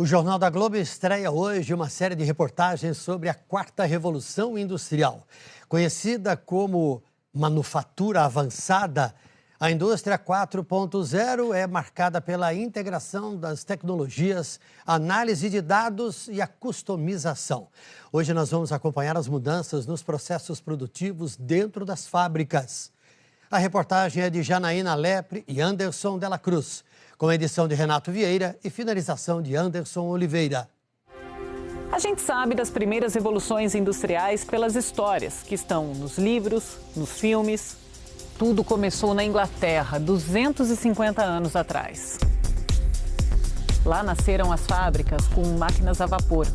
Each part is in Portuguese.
O Jornal da Globo estreia hoje uma série de reportagens sobre a quarta revolução industrial. Conhecida como manufatura avançada, a indústria 4.0 é marcada pela integração das tecnologias, análise de dados e a customização. Hoje nós vamos acompanhar as mudanças nos processos produtivos dentro das fábricas. A reportagem é de Janaína Lepre e Anderson Dela Cruz, com a edição de Renato Vieira e finalização de Anderson Oliveira. A gente sabe das primeiras revoluções industriais pelas histórias que estão nos livros, nos filmes. Tudo começou na Inglaterra, 250 anos atrás. Lá nasceram as fábricas com máquinas a vapor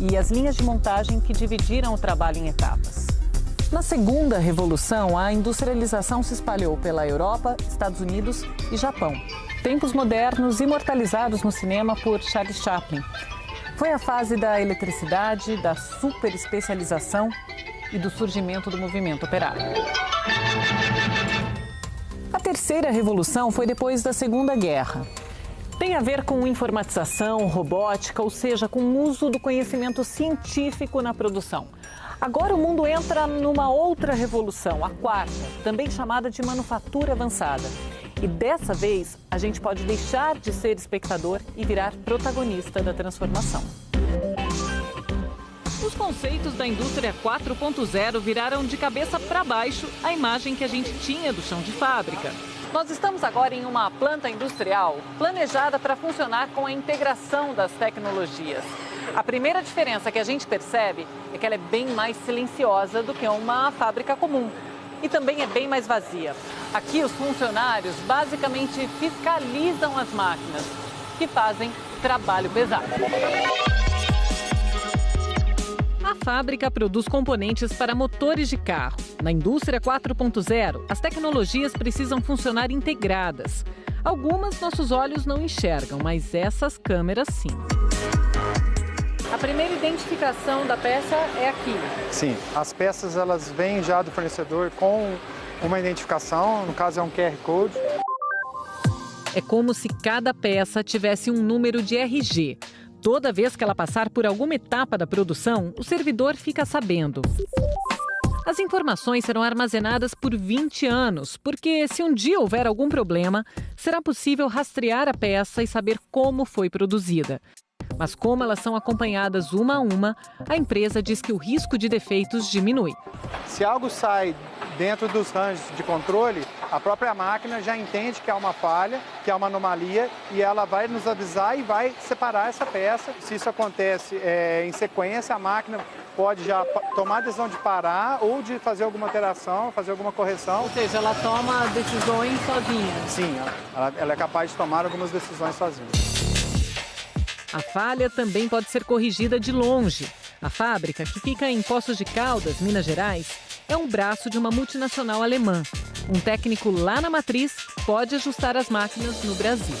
e as linhas de montagem que dividiram o trabalho em etapas. Na segunda revolução, a industrialização se espalhou pela Europa, Estados Unidos e Japão. Tempos modernos imortalizados no cinema por Charlie Chaplin. Foi a fase da eletricidade, da superespecialização e do surgimento do movimento operário. A terceira revolução foi depois da Segunda Guerra. Tem a ver com informatização, robótica, ou seja, com o uso do conhecimento científico na produção. Agora o mundo entra numa outra revolução, a quarta, também chamada de manufatura avançada. E dessa vez, a gente pode deixar de ser espectador e virar protagonista da transformação. Os conceitos da indústria 4.0 viraram de cabeça para baixo a imagem que a gente tinha do chão de fábrica. Nós estamos agora em uma planta industrial planejada para funcionar com a integração das tecnologias. A primeira diferença que a gente percebe é que ela é bem mais silenciosa do que uma fábrica comum. E também é bem mais vazia. Aqui os funcionários basicamente fiscalizam as máquinas, que fazem trabalho pesado. A fábrica produz componentes para motores de carro. Na indústria 4.0, as tecnologias precisam funcionar integradas. Algumas nossos olhos não enxergam, mas essas câmeras sim. A primeira identificação da peça é aqui. Sim, as peças elas vêm já do fornecedor com uma identificação, no caso é um QR Code. É como se cada peça tivesse um número de RG. Toda vez que ela passar por alguma etapa da produção, o servidor fica sabendo. As informações serão armazenadas por 20 anos, porque se um dia houver algum problema, será possível rastrear a peça e saber como foi produzida. Mas como elas são acompanhadas uma a uma, a empresa diz que o risco de defeitos diminui. Se algo sai dentro dos ranges de controle, a própria máquina já entende que há uma falha, que há uma anomalia, e ela vai nos avisar e vai separar essa peça. Se isso acontece em sequência, a máquina pode já tomar a decisão de parar ou de fazer alguma alteração, fazer alguma correção. Ou seja, ela toma decisões sozinha. Sim, ela é capaz de tomar algumas decisões sozinha. A falha também pode ser corrigida de longe. A fábrica, que fica em Poços de Caldas, Minas Gerais, é um braço de uma multinacional alemã. Um técnico lá na matriz pode ajustar as máquinas no Brasil.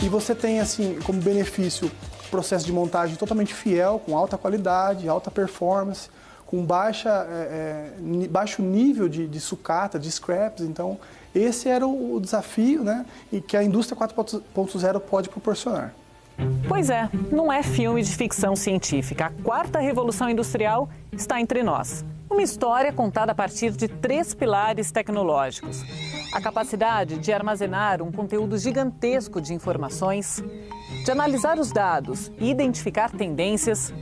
E você tem, assim, como benefício, processo de montagem totalmente fiel, com alta qualidade, alta performance, com baixo nível de sucata, de scraps. Então, esse era o desafio, né, e que a indústria 4.0 pode proporcionar. Pois é, não é filme de ficção científica. A quarta revolução industrial está entre nós. Uma história contada a partir de 3 pilares tecnológicos. A capacidade de armazenar um conteúdo gigantesco de informações, de analisar os dados e identificar tendências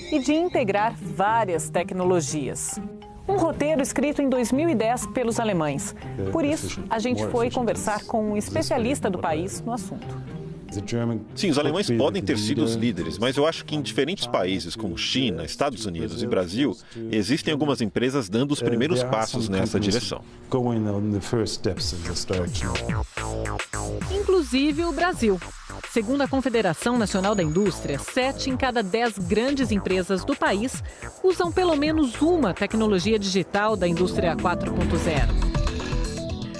e de integrar várias tecnologias. Um roteiro escrito em 2010 pelos alemães. Por isso, a gente foi conversar com um especialista do país no assunto. Sim, os alemães podem ter sido os líderes, mas eu acho que em diferentes países como China, Estados Unidos e Brasil, existem algumas empresas dando os primeiros passos nessa direção. Inclusive o Brasil. Segundo a Confederação Nacional da Indústria, 7 em cada 10 grandes empresas do país usam pelo menos uma tecnologia digital da indústria 4.0.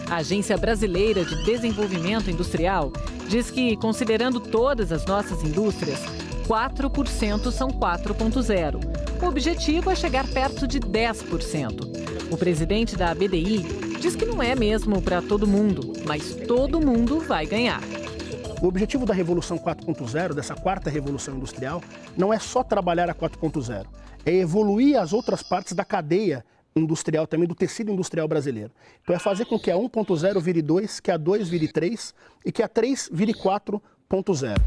A Agência Brasileira de Desenvolvimento Industrial diz que, considerando todas as nossas indústrias, 4% são 4.0. O objetivo é chegar perto de 10%. O presidente da BDI diz que não é mesmo para todo mundo, mas todo mundo vai ganhar. O objetivo da Revolução 4.0, dessa quarta revolução industrial, não é só trabalhar a 4.0, é evoluir as outras partes da cadeia industrial, também do tecido industrial brasileiro. Então é fazer com que a 1.0 vire 2, que a 2 vire 3 e que a 3 vire 4.0.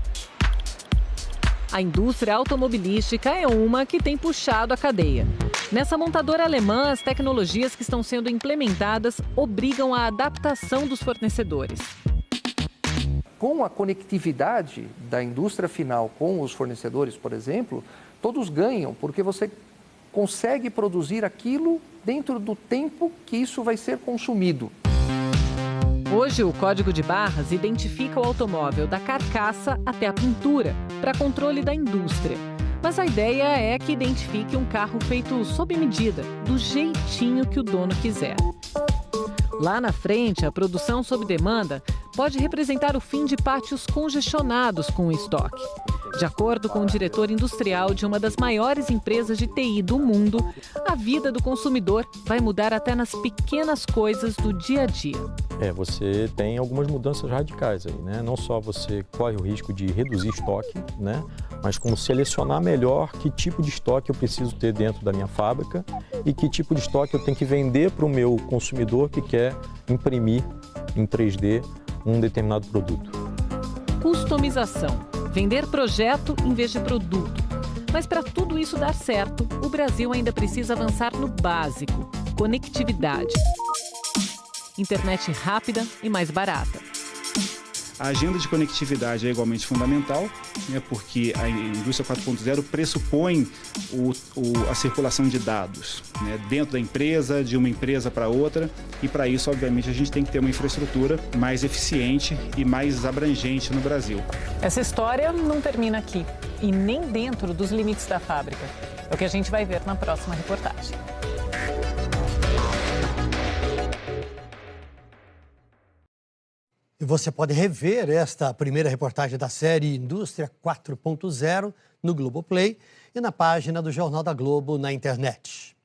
A indústria automobilística é uma que tem puxado a cadeia. Nessa montadora alemã, as tecnologias que estão sendo implementadas obrigam a adaptação dos fornecedores. Com a conectividade da indústria final com os fornecedores, por exemplo, todos ganham, porque você consegue produzir aquilo dentro do tempo que isso vai ser consumido. Hoje, o código de barras identifica o automóvel da carcaça até a pintura, para controle da indústria. Mas a ideia é que identifique um carro feito sob medida, do jeitinho que o dono quiser. Lá na frente, a produção sob demanda pode representar o fim de pátios congestionados com o estoque. De acordo com o diretor industrial de uma das maiores empresas de TI do mundo, a vida do consumidor vai mudar até nas pequenas coisas do dia a dia. Você tem algumas mudanças radicais aí, né? Não só você corre o risco de reduzir estoque, né? Mas como selecionar melhor que tipo de estoque eu preciso ter dentro da minha fábrica e que tipo de estoque eu tenho que vender para o meu consumidor que quer imprimir em 3D um determinado produto. Customização. Vender projeto em vez de produto. Mas para tudo isso dar certo, o Brasil ainda precisa avançar no básico: conectividade. Internet rápida e mais barata. A agenda de conectividade é igualmente fundamental, né, porque a indústria 4.0 pressupõe a circulação de dados, né, dentro da empresa, de uma empresa para outra, e para isso, obviamente, a gente tem que ter uma infraestrutura mais eficiente e mais abrangente no Brasil. Essa história não termina aqui, e nem dentro dos limites da fábrica. É o que a gente vai ver na próxima reportagem. E você pode rever esta primeira reportagem da série Indústria 4.0 no Globoplay e na página do Jornal da Globo na internet.